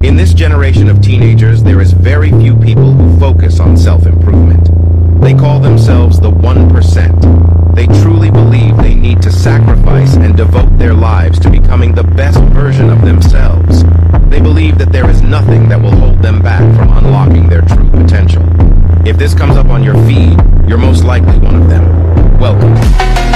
In this generation of teenagers, there is very few people who focus on self-improvement. They call themselves the 1%. They truly believe they need to sacrifice and devote their lives to becoming the best version of themselves. They believe that there is nothing that will hold them back from unlocking their true potential. If this comes up on your feed, you're most likely one of them. Welcome.